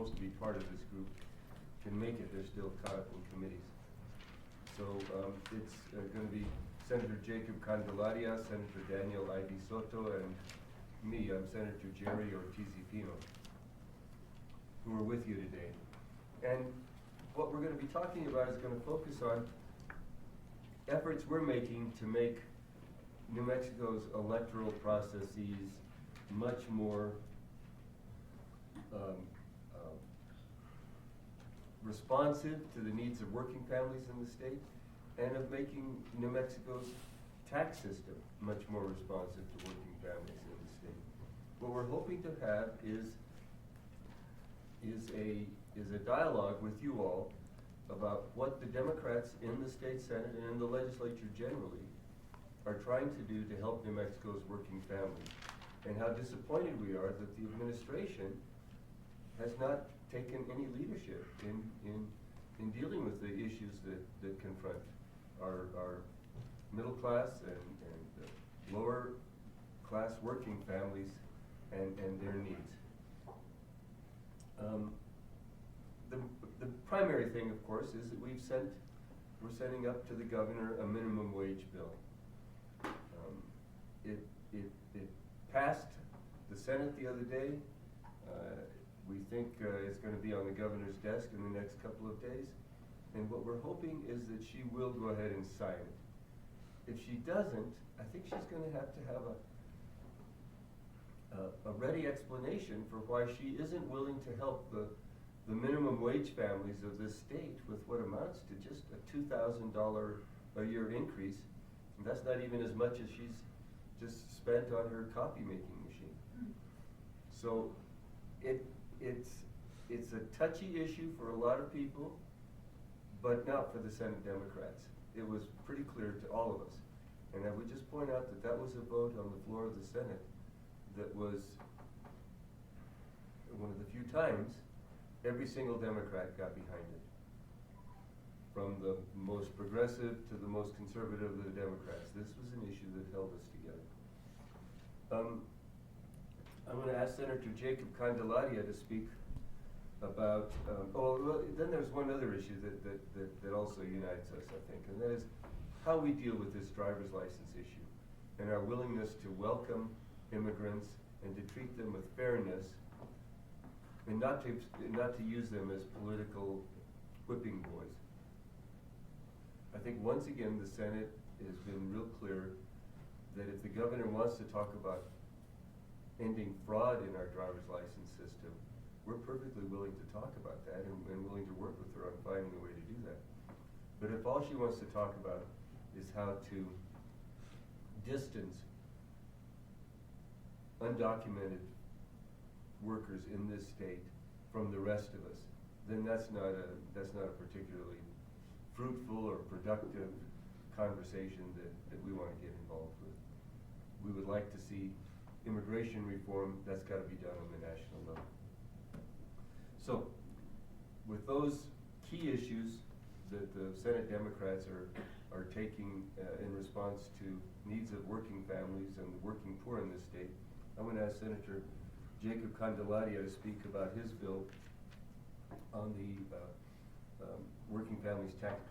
supposed to be part of this group can make it. They're still caught up in committees. So it's going to be Senator Jacob Candelaria, Senator Daniel Ivy Soto, and me. I'm Senator Jerry Ortiz-Pino, who are with you today. And what we're going to be talking about is going to focus on efforts we're making to make New Mexico's electoral processes much more responsive to the needs of working families in the state, and of making New Mexico's tax system much more responsive to working families in the state. What we're hoping to have is a dialogue with you all about what the Democrats in the state Senate and in the legislature generally are trying to do to help New Mexico's working families, and how disappointed we are that the administration has not taken any leadership in dealing with the issues that confront our middle class and lower class working families and their needs. The primary thing, of course, is that we're sending up to the governor a minimum wage bill. It passed the Senate the other day. We think it's going to be on the governor's desk in the next couple of days. And what we're hoping is that she will go ahead and sign it. If she doesn't, I think she's going to have a ready explanation for why she isn't willing to help the minimum wage families of this state with what amounts to just a $2,000 a year increase. And that's not even as much as she's just spent on her copy making machine. So it's a touchy issue for a lot of people, but not for the Senate Democrats. It was pretty clear to all of us. And I would just point out that that was a vote on the floor of the Senate that was one of the few times every single Democrat got behind it. From the most progressive to the most conservative of the Democrats. This was an issue that held us together. I'm going to ask Senator Jacob Candelaria to speak about, then there's one other issue that also unites us, I think, and that is how we deal with this driver's license issue and our willingness to welcome immigrants and to treat them with fairness and not to use them as political whipping boys. I think once again the Senate has been real clear that if the governor wants to talk about ending fraud in our driver's license system, we're perfectly willing to talk about that and willing to work with her on finding a way to do that. But if all she wants to talk about is how to distance undocumented workers in this state from the rest of us, then that's not a particularly fruitful or productive conversation that we want to get involved with. We would like to see immigration reform. That's got to be done on the national level. So, with those key issues that the Senate Democrats are taking in response to needs of working families and the working poor in this state, I'm going to ask Senator Jacob Candelaria to speak about his bill on the working families tax credit.